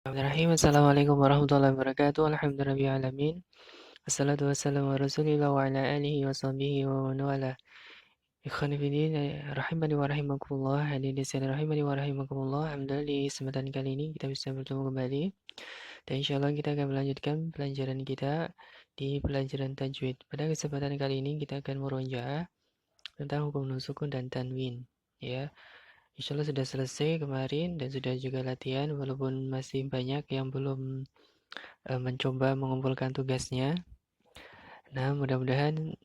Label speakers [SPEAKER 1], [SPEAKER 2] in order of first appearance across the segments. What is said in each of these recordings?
[SPEAKER 1] Bismillahirrahmanirrahim. Assalamualaikum warahmatullahi wabarakatuh. Alhamdulillahirrahmanirrahim. Assalatu wassalamu ala rasulillah wa ala alihi wa sahbihi wa man wala. Ikhwani fiddin, rahimani wa rahimakumullah. Hadirin sekalian rahimani wa rahimakumullah. Alhamdulillah di kesempatan kali ini kita bisa bertemu kembali. Dan insyaallah kita akan melanjutkan pelajaran kita di pelajaran tajwid. Pada kesempatan kali ini kita akan merojaah tentang hukum nun sukun dan tanwin. Ya. Insyaallah sudah selesai kemarin dan sudah juga latihan walaupun masih banyak yang belum mencoba mengumpulkan tugasnya. Nah, mudah-mudahan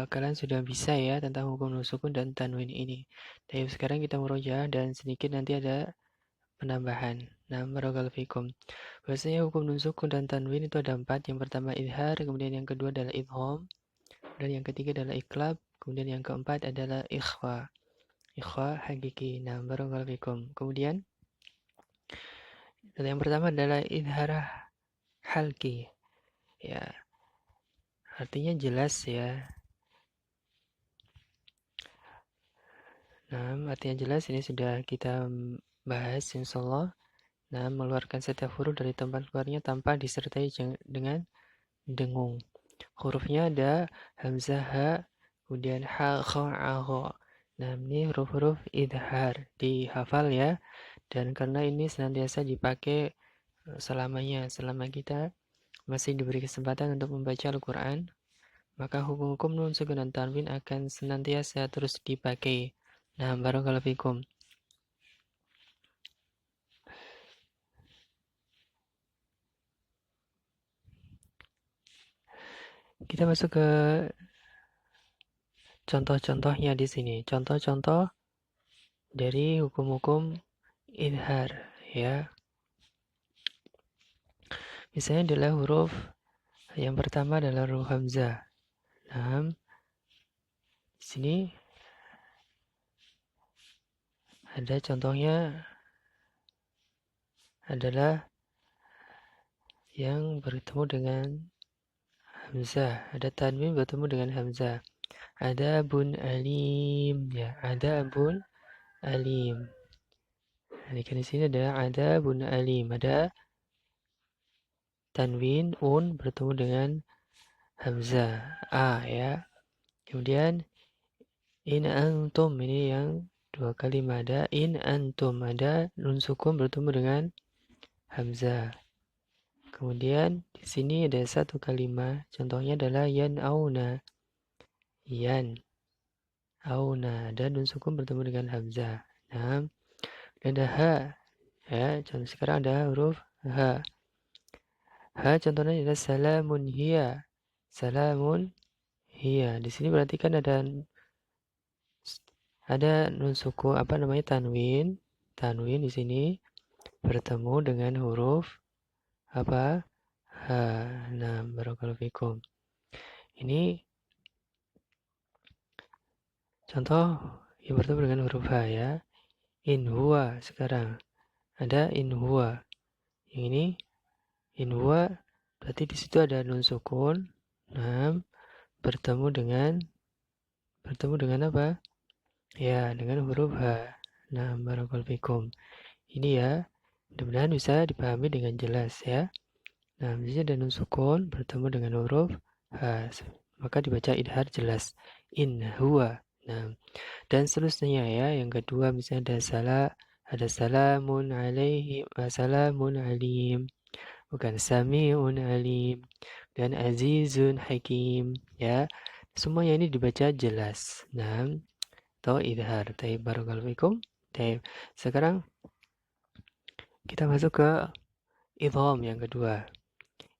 [SPEAKER 1] kalian sudah bisa ya tentang hukum nun sukun dan tanwin ini. Jadi sekarang kita murojaah dan sedikit nanti ada penambahan. Nah, barakallahu fikum. Biasanya hukum nun sukun dan tanwin itu ada 4. Yang pertama idhar, kemudian yang kedua adalah idgham, dan yang ketiga adalah iqlab, kemudian yang keempat adalah ikhfa. Ikhfa hakiki. Nah, barakallahu fikum. Kemudian yang pertama adalah idharah halki. Ya, artinya jelas ya. Nah, artinya jelas ini sudah kita bahas insyaallah. Nah, mengeluarkan setiap huruf dari tempat keluarnya tanpa disertai dengan dengung. Hurufnya ada hamzah, ha, kemudian ha, kha, a, gha. Nah, ini huruf-huruf idhar, dihafal ya. Dan karena ini senantiasa dipakai selamanya, selama kita masih diberi kesempatan untuk membaca Al-Quran, maka hukum-hukum nun sukun dan tanwin akan senantiasa terus dipakai. Nah, barakallahu fikum. Kita masuk ke contoh-contohnya di sini. Contoh-contoh dari hukum-hukum idhar ya. Misalnya adalah huruf yang pertama adalah huruf hamzah. Nah, di sini ada contohnya adalah yang bertemu dengan hamzah. Ada tanwin bertemu dengan hamzah. Ada bun alim ya. Ada bun alim. Nah, di sini ada bun alim. Ada tanwin bertemu dengan hamzah a ya. Kemudian in antum ini yang dua kali mada. In antum ada nun sukun bertemu dengan hamzah. Kemudian di sini ada satu kalimat. Contohnya adalah yan auna. Yan auna ada nun sukun bertemu dengan hamzah. Nah, ada ha ya. Contoh sekarang ada huruf ha. Ha contohnya adalah salamun hiya. Salamun hiya. Di sini berarti kan ada nun suku apa namanya tanwin. Tanwin di sini bertemu dengan huruf apa? Ha. Nah, barakallahu fikum. Ini contoh yang bertemu dengan huruf ha ya. In huwa sekarang. Ada in huwa. Yang ini in huwa berarti di situ ada nun sukun. Nah, bertemu dengan apa? Ya, dengan huruf H. Nah, barakallahu fikum. Ini ya, mudah-mudahan bisa dipahami dengan jelas ya. Nah, misalnya ada nun sukun bertemu dengan huruf H. Maka dibaca idhar jelas. In huwa. Nah, dan seterusnya ya. Yang kedua misalnya ada salamun alaihi wa salamun alim. Bukan sami'un alim. Dan azizun hakim. Ya, semuanya ini dibaca jelas. Nah, atau idhar. Taib barakallahu fikum. Taib. Sekarang kita masuk ke idgham yang kedua.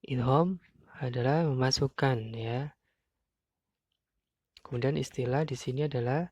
[SPEAKER 1] Idgham adalah memasukkan ya. Kemudian istilah di sini adalah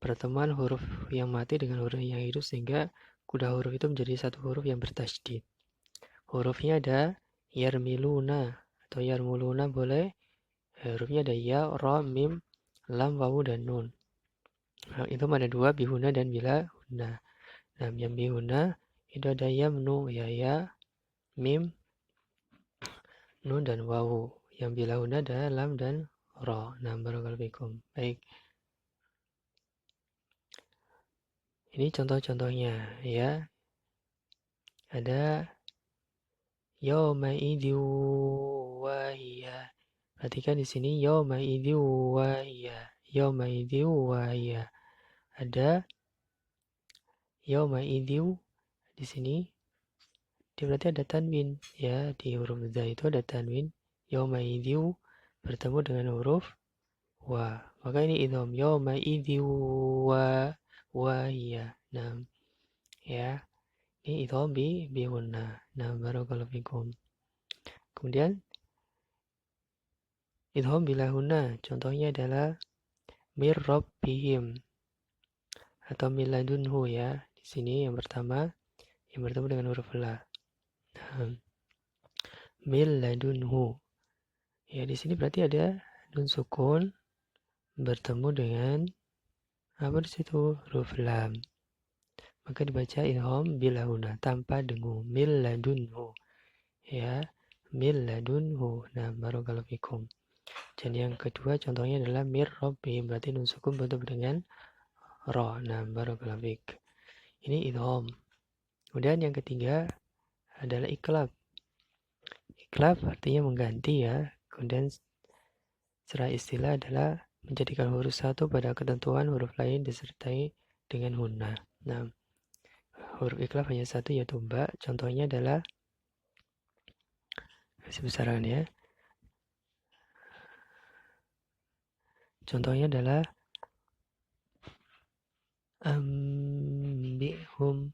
[SPEAKER 1] pertemuan huruf yang mati dengan huruf yang hidup sehingga kedua huruf itu menjadi satu huruf yang bertasydid. Hurufnya ada yarmiluna atau yarmuluna boleh. Hurufnya ada ya, ra, mim, lam, wawu, dan nun. Nah, itu ada dua, bihuna dan bila huna. Nah, yang bihuna itu ada yamnu, ya, mim, nun, dan wawu. Yang bila huna ada lam dan ra. Nah, barakallahu fikum. Baik. Ini contoh-contohnya ya. Ada Yawmaidin wahiyah. Perhatikan di sini yawmaidin wahiyah. Yawmaidin wahiyah. Ada yawmaidin di sini. Dia berarti ada tanwin ya, di huruf za itu ada tanwin. Yawmaidin bertemu dengan huruf wa. Maka ini idgham yawmaidin wahiyah. Nah, ya. Ini idgham bi gunnah. Nah, barakallahu fikum. Kemudian idgham bila gunnah. Contohnya adalah mir rabbihim atau miladunhu ya. Di sini yang pertama yang bertemu dengan huruf la. Nah, miladunhu. Ya, di sini berarti ada nun sukun bertemu dengan apa di situ? Huruf lam. Maka dibaca idgham bila huna tanpa dengung. Miladunhu. Ya, miladunhu. Nah, barakallahu fikum. Dan yang kedua contohnya adalah mir rabbihim. Berarti nun sukun bertemu dengan ra. Nah, barakallahu fik. Ini idgham. Kemudian yang ketiga adalah iklab. Iklab artinya mengganti ya. Kemudian secara istilah adalah menjadikan huruf satu pada ketentuan huruf lain disertai dengan hunna. Nah, huruf iklab hanya satu yaitu ba. Contohnya adalah kasih besaran ya. Contohnya adalah ambihum.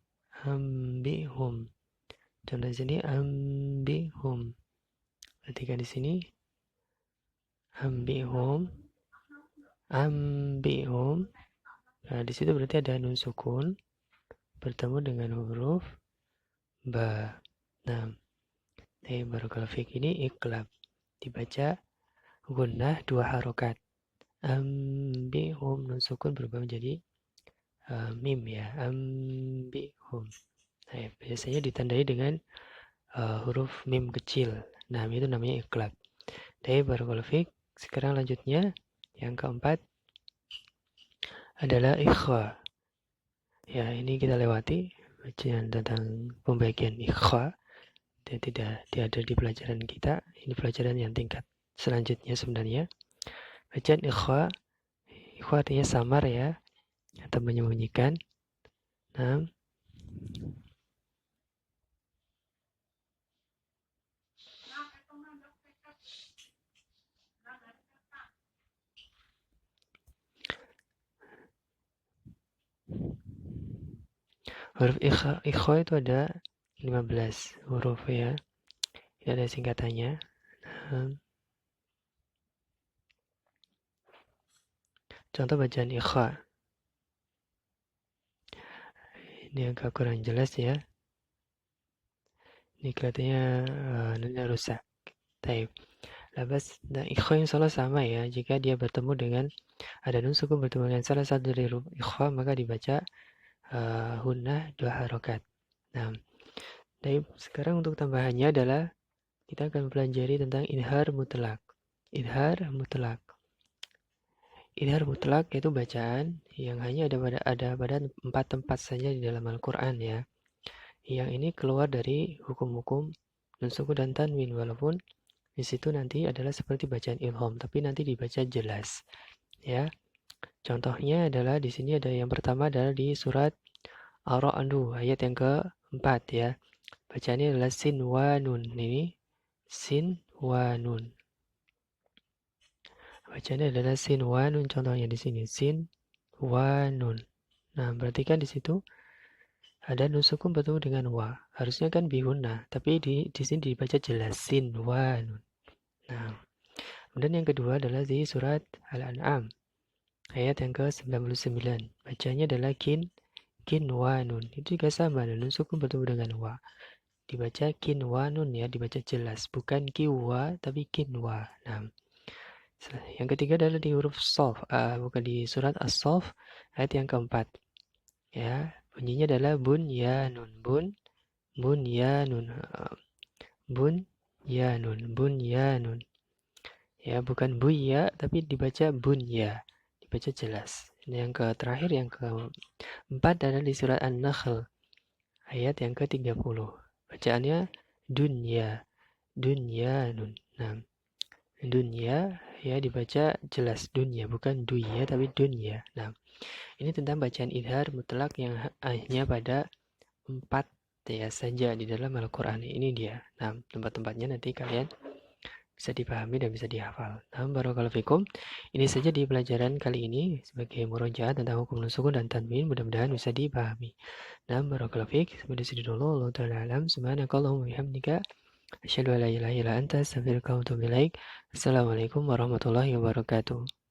[SPEAKER 1] Contoh di sini ambihum. Perhatikan di sini ambihum. Nah, di situ berarti ada nun sukun bertemu dengan huruf ba. Nah, barakallahu fiik, ini iklab. Dibaca gunnah 2 harokat. Ambihum, nun sukun berubah menjadi mim ya. Ambihum. Nah, biasanya ditandai dengan huruf mim kecil. Nah, itu namanya iklab. Barakallahu fiik. Sekarang lanjutnya yang keempat adalah ikhwa. Ya, ini kita lewati bacaan tentang pembagian ikhwa. Dan tidak ada di pelajaran kita. Ini pelajaran yang tingkat selanjutnya sebenarnya. Bacaan ikhwa. Ikhwa artinya samar ya, atau menyembunyikan. Nah, huruf ikhwa itu ada 15 huruf ya. Ini ada singkatannya. Nah, contoh bacaan ikhwa. Ini agak kurang jelas ya. Ini kelihatannya nunnya rusak. Taib. Labas, nah ikhwa yang salah sama ya. Jika dia bertemu dengan ada nun sukun bertemu dengan salah satu dari huruf ikhwa, maka dibaca hunnah 2 harokat. Nah, taib. Sekarang untuk tambahannya adalah kita akan pelajari tentang idhar mutlak. Idhar mutlak. Idhar mutlak yaitu bacaan yang hanya ada pada 4 tempat saja di dalam Al-Quran ya. Yang ini keluar dari hukum-hukum nun sukun dan tanwin, walaupun di situ nanti adalah seperti bacaan ilham, tapi nanti dibaca jelas ya. Contohnya adalah di sini ada yang pertama adalah di surat Ar-Ra'd ayat yang keempat ya. Bacaannya adalah sin wa nun. Ini sin wa nun. Bacanya adalah sin wa nun, contohnya di sini sin wa nun. Nah, perhatikan di situ ada nun sukun bertemu dengan wa. Harusnya kan bihunna, tapi di sini dibaca jelas sin wa nun. Nah, kemudian yang kedua adalah di surat Al-An'am ayat yang ke-99. Bacanya adalah kin wa nun. Itu juga sama, nun sukun bertemu dengan wa. Dibaca kin wa nun ya, dibaca jelas, bukan kiwa tapi kin wa. Nah, yang ketiga adalah di huruf sof, bukan di surat as-sof ayat yang keempat. Ya, bunyinya adalah bun ya nun, bun ya nun, bun ya nun, bun ya nun. Ya, bukan bu ya, tapi dibaca bun ya, dibaca jelas. Yang terakhir, yang keempat adalah di surat An-Nahl ayat yang ke-30. Bacaannya dunya, dunyanun. Nah, dunya ya dibaca jelas dunya, bukan dunya tapi dunya. Nah, ini tentang bacaan idhar mutlak yang hanya pada 4 ya saja di dalam Al-Quran. Ini dia. Nah, tempat-tempatnya nanti kalian bisa dipahami dan bisa dihafal. Nah, barakallahu fikum. Ini saja di pelajaran kali ini sebagai murojaah tentang hukum sukun dan tanwin. Mudah-mudahan bisa dipahami. Nah, barakallahu fik. Sampai di sini dulu. Allah ta'ala alam. Subhanakallahumma bihamdika. Asyhadu an la ilaha illa anta astaghfiruka wa atubu ilaik. Assalamualaikum warahmatullahi wabarakatuh.